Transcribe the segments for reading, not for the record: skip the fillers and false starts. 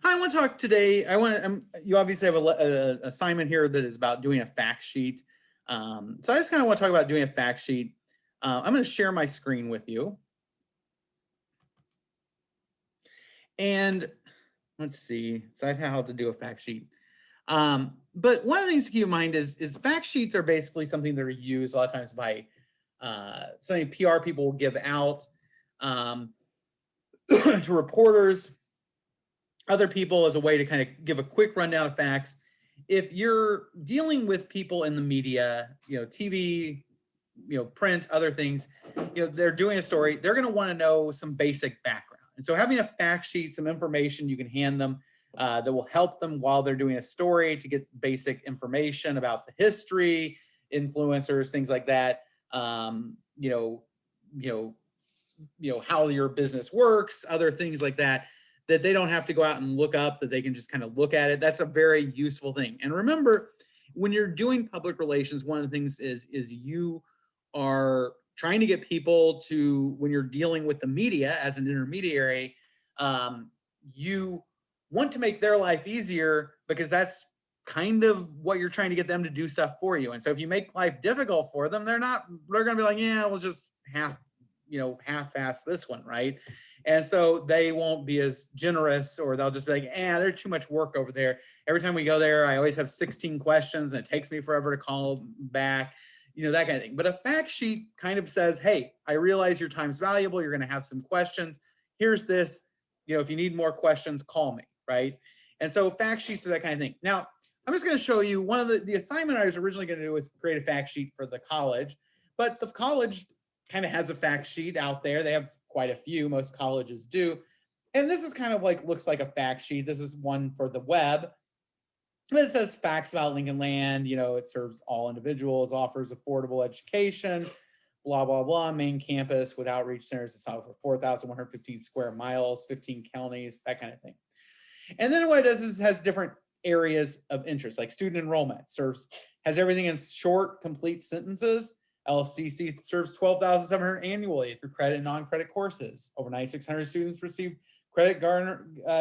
I want to talk today. You obviously have a assignment here that is about doing a fact sheet. So I just kind of want to talk about doing a fact sheet. I'm going to share my screen with you. And let's see, decide how to do a fact sheet. But one of the things to keep in mind is fact sheets are basically something that are used a lot of times by something PR people will give out to reporters, other people, as a way to kind of give a quick rundown of facts. If you're dealing with people in the media, TV, print, other things, they're doing a story, they're going to want to know some basic background. And so having a fact sheet, some information you can hand them that will help them while they're doing a story to get basic information about the history, influencers, things like that. How your business works, other things like that they don't have to go out and look up, that they can just kind of look at it. That's a very useful thing. And remember, when you're doing public relations, one of the things is you are trying to get people to, when you're dealing with the media as an intermediary, you want to make their life easier, because that's kind of what you're trying to get them to do stuff for you. And so if you make life difficult for them, they're going to be like, yeah, we'll just half-ass this one, right? And so they won't be as generous, or they'll just be like, there's too much work over there. Every time we go there, I always have 16 questions and it takes me forever to call back, that kind of thing. But a fact sheet kind of says, hey, I realize your time's valuable. You're going to have some questions. Here's this, if you need more questions, call me, right? And so fact sheets are that kind of thing. Now, I'm just going to show you one of the assignment I was originally going to do was create a fact sheet for the college, but the college kind of has a fact sheet out there. They have quite a few, most colleges do. And this is kind of looks like a fact sheet. This is one for the web. But it says facts about Lincoln Land, it serves all individuals, offers affordable education, blah, blah, blah, main campus with outreach centers. It's over 4,115 square miles, 15 counties, that kind of thing. And then what it does is has different areas of interest, like student enrollment, has everything in short, complete sentences. LCC serves 12,700 annually through credit and non-credit courses. Over 9,600 students receive credit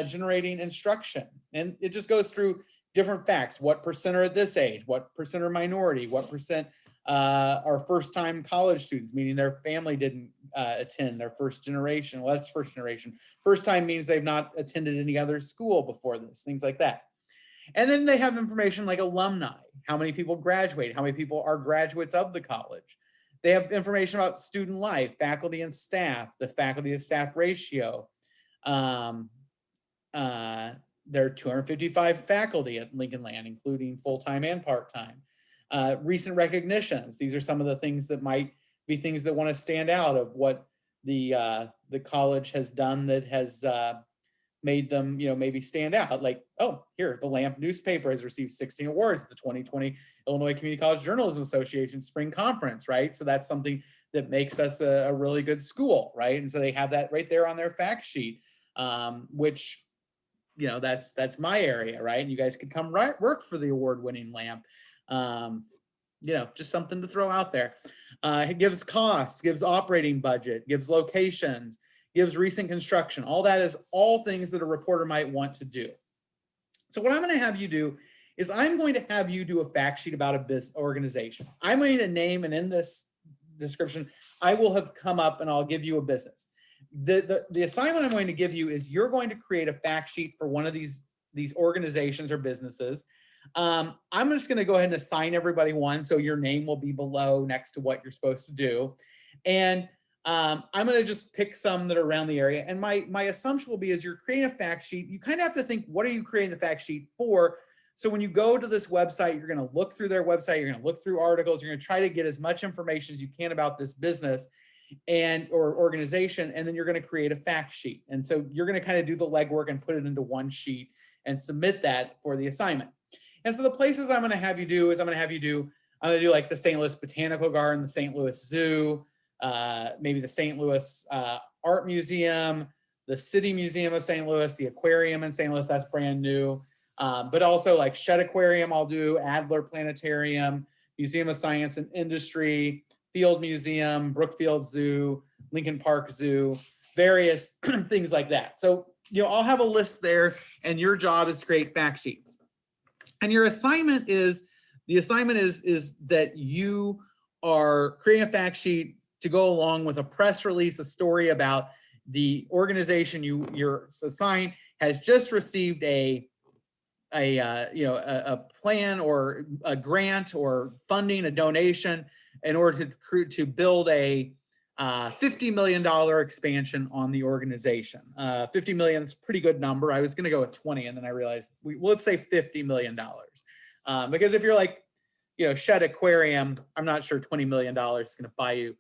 generating instruction. And it just goes through different facts. What percent are at this age? What percent are minority? What percent are first-time college students, meaning their family didn't attend, their first generation? Well, that's first generation. First time means they've not attended any other school before this, things like that. And then they have information like alumni, how many people graduate, how many people are graduates of the college. They have information about student life, faculty and staff, the faculty to staff ratio. There are 255 faculty at Lincoln Land, including full-time and part-time. Recent recognitions. These are some of the things that might be things that want to stand out of what the college has done that has made them, maybe stand out. Like, oh, here, the Lamp newspaper has received 16 awards at the 2020 Illinois Community College Journalism Association Spring Conference, right? So that's something that makes us a really good school, right? And so they have that right there on their fact sheet, which, that's my area, right? And you guys could come work for the award-winning Lamp. Just something to throw out there. It gives costs, gives operating budget, gives locations, gives recent construction. All that is all things that a reporter might want to do. So what I'm going to have you do is I'm going to have you do a fact sheet about a business organization. I'm going to name, and in this description, I will have come up and I'll give you a business. The assignment I'm going to give you is you're going to create a fact sheet for one of these organizations or businesses. I'm just going to go ahead and assign everybody one, so your name will be below next to what you're supposed to do. And I'm going to just pick some that are around the area. And my assumption will be, as you're creating a fact sheet, you kind of have to think, what are you creating the fact sheet for? So when you go to this website, you're going to look through their website, you're going to look through articles, you're going to try to get as much information as you can about this business or organization, and then you're going to create a fact sheet. And so you're going to kind of do the legwork and put it into one sheet and submit that for the assignment. And so the places I'm going to have you do is I'm going to do like the St. Louis Botanical Garden, the St. Louis Zoo, maybe the St. Louis Art Museum, the City Museum of St. Louis, the Aquarium in St. Louis, that's brand new. But also like Shedd Aquarium I'll do, Adler Planetarium, Museum of Science and Industry, Field Museum, Brookfield Zoo, Lincoln Park Zoo, various things like that. So I'll have a list there, and your job is to create fact sheets. And your assignment is, that you are creating a fact sheet to go along with a press release, a story about the organization you're assigned has just received a plan or a grant or funding, a donation in order to build a $50 million expansion on the organization. 50 million is a pretty good number. I was going to go with 20, and then I realized let's say $50 million. Because if you're like, Shed Aquarium, I'm not sure $20 million is going to buy you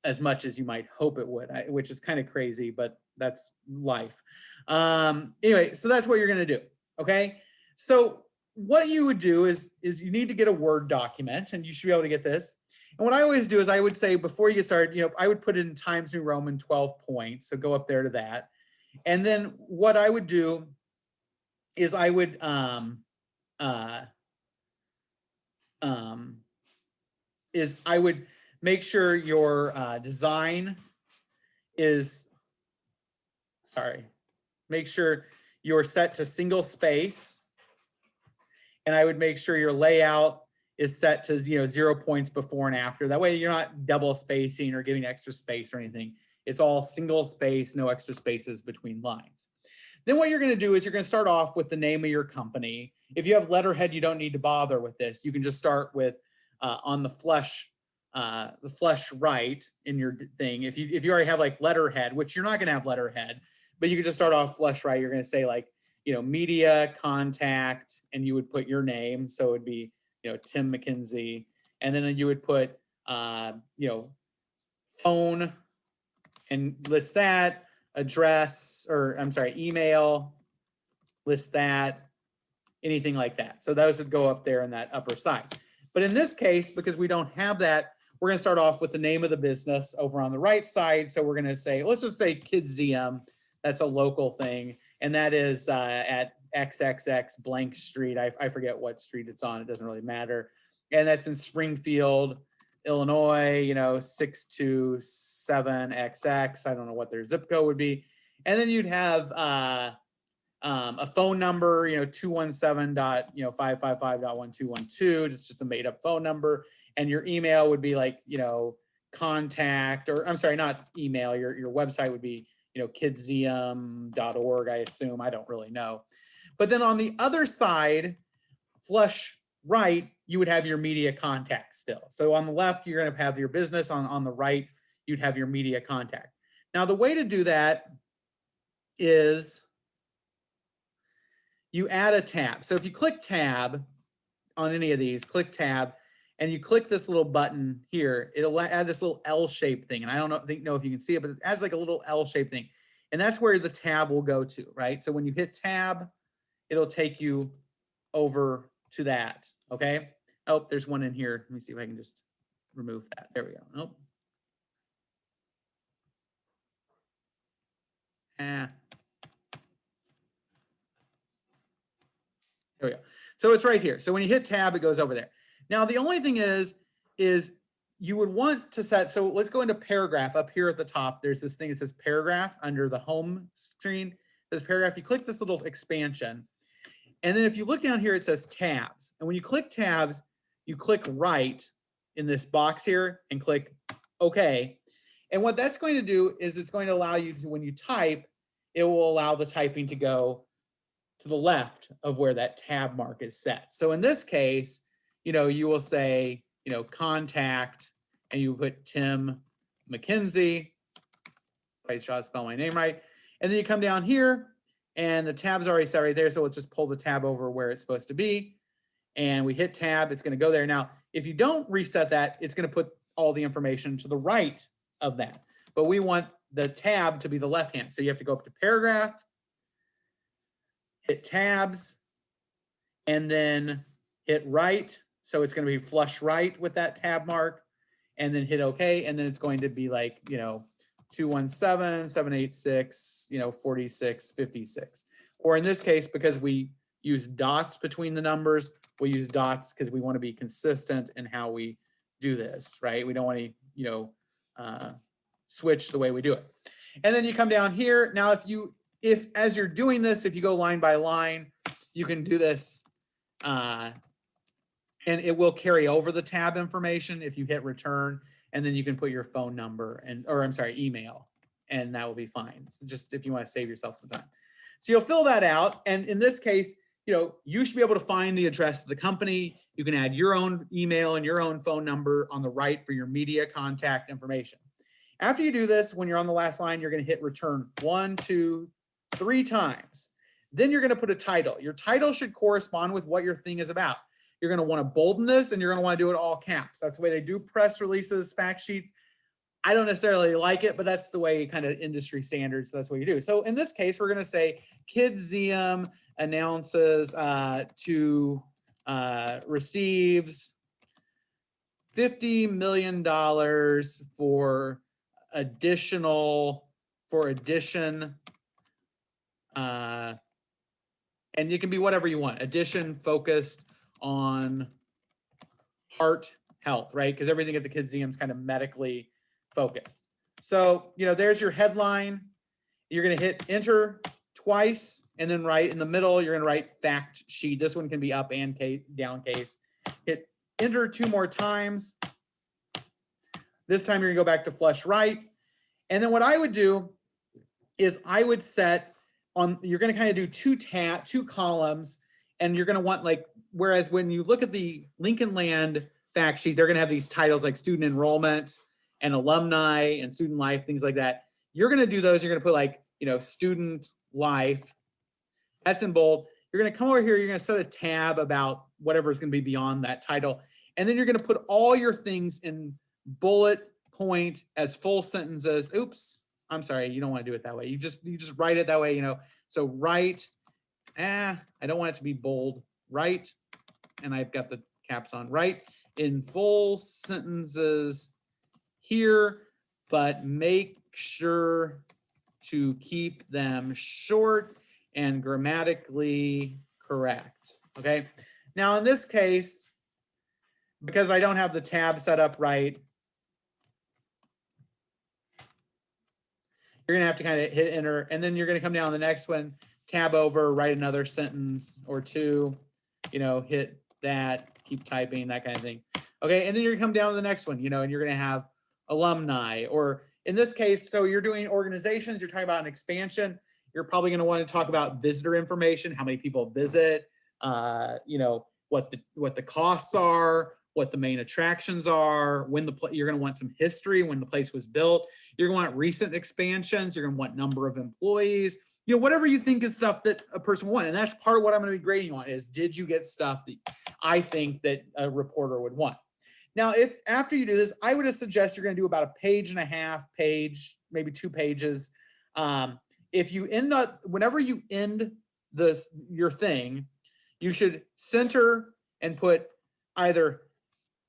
as much as you might hope it would, which is kind of crazy, but that's life. Anyway, so that's what you're going to do. Okay. So what you would do is you need to get a Word document, and you should be able to get this. And what I always do is I would say before you get started, I would put it in Times New Roman 12 points. So go up there to that. And then what I would do is I would make sure your design is, make sure you're set to single space. And I would make sure your layout is set to 0 points before and after. That way you're not double spacing or giving extra space or anything. It's all single space, no extra spaces between lines. Then what you're going to do is you're going to start off with the name of your company. If you have letterhead, you don't need to bother with this. You can just start with on the flush right in your thing. If you already have like letterhead, which you're not going to have letterhead, but you can just start off flush right. You're going to say like, media contact, and you would put your name. So it would be, Tim McKenzie. And then you would put, phone and list that, address, or I'm sorry, email, list that, anything like that. So those would go up there in that upper side. But in this case, because we don't have that, we're going to start off with the name of the business over on the right side. So we're going to say, let's just say Kidzeum. That's a local thing. And that is at XXX blank street. I forget what street it's on. It doesn't really matter. And that's in Springfield, Illinois, 627XX. I don't know what their zip code would be. And then you'd have a phone number, 217.555.1212. It's just a made up phone number. And your email would be like, contact, or I'm sorry, not email. Your website would be, kidzeum.org, I assume. I don't really know. But then on the other side, flush right, you would have your media contact still. So on the left, you're going to have your business. On the right, you'd have your media contact. Now, the way to do that is you add a tab. So if you click tab on any of these, click tab, and you click this little button here, it'll add this little L-shaped thing. And I don't know if you can see it, but it adds like a little L-shaped thing. And that's where the tab will go to, right? So when you hit tab, it'll take you over to that, okay? Oh, there's one in here. Let me see if I can just remove that. There we go. Oh. There we go. So it's right here. So when you hit tab, it goes over there. Now, the only thing is you would want to set, so let's go into paragraph up here at the top. There's this thing that says paragraph under the home screen. It says paragraph. You click this little expansion. And then if you look down here, it says tabs. And when you click tabs, you click right in this box here and click OK. And what that's going to do is it's going to allow you to, when you type, it will allow the typing to go to the left of where that tab mark is set. So in this case, you will say, contact, and you put Tim McKenzie. I try to spell my name right. And then you come down here, and the tab's already set right there. So let's just pull the tab over where it's supposed to be. And we hit tab, it's going to go there. Now, if you don't reset that, it's going to put all the information to the right of that. But we want the tab to be the left hand. So you have to go up to paragraph, hit tabs, and then hit right. So it's going to be flush right with that tab mark, and then hit OK. And then it's going to be like, 217-786, 4656. Or in this case, because we use dots between the numbers, we'll use dots because we want to be consistent in how we do this, right? We don't want to, switch the way we do it. And then you come down here. Now, if if as you're doing this, if you go line by line, you can do this and it will carry over the tab information if you hit return, and then you can put your phone number or I'm sorry, email, and that will be fine. So just if you want to save yourself some time. So you'll fill that out. And in this case, you should be able to find the address of the company. You can add your own email and your own phone number on the right for your media contact information. After you do this, when you're on the last line, you're going to hit return 1, 2, 3 times. Then you're going to put a title. Your title should correspond with what your thing is about. You're going to want to bolden this, and you're going to want to do it all caps. That's the way they do press releases, fact sheets. I don't necessarily like it, but that's the way kind of industry standards. So that's what you do. So in this case, we're going to say Kidzeum announces to receives $50 million for addition, and you can be whatever you want. Addition focused on heart health, right? Because everything at the Kidzeum is kind of medically focused. So, there's your headline. You're going to hit enter twice, and then right in the middle, you're going to write fact sheet. This one can be up and down case. Hit enter 2 more times. This time you're going to go back to flush right. And then what I would do is I would set on, you're going to kind of do 2 columns, and you're going to want whereas when you look at the Lincoln Land fact sheet, they're going to have these titles like student enrollment and alumni and student life, things like that. You're going to do those. You're going to put student life. That's in bold. You're going to come over here. You're going to set a tab about whatever is going to be beyond that title. And then you're going to put all your things in bullet point as full sentences. Oops, I'm sorry. You don't want to do it that way. You just write it that way, So write, I don't want it to be bold. Write, and I've got the caps on. Write in full sentences here, but make sure to keep them short and grammatically correct. Okay. Now in this case, because I don't have the tab set up right, you're gonna have to kind of hit enter, and then you're gonna come down to the next one, tab over, write another sentence or 2, hit that, keep typing, that kind of thing. Okay, and then you're gonna come down to the next one, and you're gonna have alumni, or in this case, so you're doing organizations, you're talking about an expansion, you're probably gonna want to talk about visitor information, how many people visit, what the costs are, what the main attractions are, when you're going to want some history, when the place was built. You're going to want recent expansions. You're going to want number of employees, whatever you think is stuff that a person would want. And that's part of what I'm going to be grading on is, did you get stuff that I think that a reporter would want? Now, if after you do this, I would suggest you're going to do about 1.5 pages, maybe 2 pages. If you whenever you end your thing, you should center and put either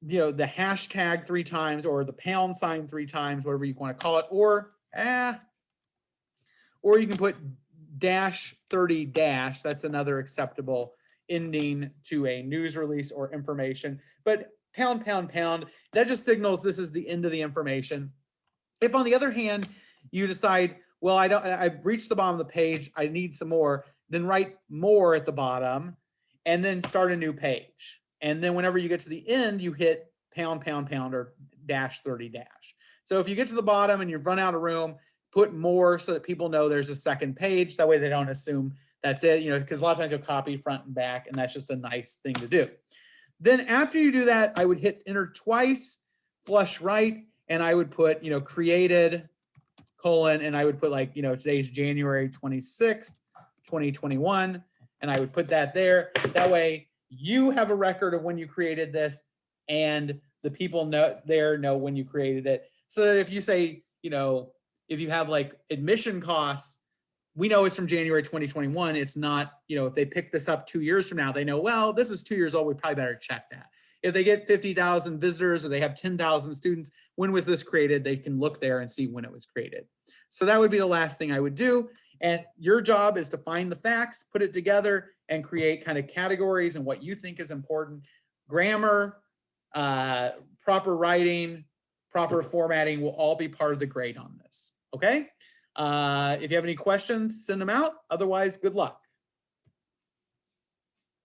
the hashtag 3 times or the # 3 times, whatever you want to call it, or you can put -30 that's another acceptable ending to a news release or information. But ###, that just signals this is the end of the information. If on the other hand you decide, well, I've reached the bottom of the page, I need some more, then write more at the bottom and then start a new page. And then whenever you get to the end, you hit ### or -30 . So if you get to the bottom and you've run out of room, put more so that people know there's a second page. That way they don't assume that's it, because a lot of times you'll copy front and back, and that's just a nice thing to do. Then after you do that, I would hit enter twice, flush right, and I would put, created, : and I would put today's January 26th, 2021, and I would put that there. That way you have a record of when you created this, and the people know when you created it. So that if you say, if you have admission costs, we know it's from January 2021. It's not, if they pick this up 2 years from now, they know, well, this is 2 years old. We probably better check that. If they get 50,000 visitors or they have 10,000 students, when was this created? They can look there and see when it was created. So that would be the last thing I would do. And your job is to find the facts, put it together, and create kind of categories and what you think is important. Grammar, proper writing, proper formatting will all be part of the grade on this. Okay? If you have any questions, send them out. Otherwise, good luck.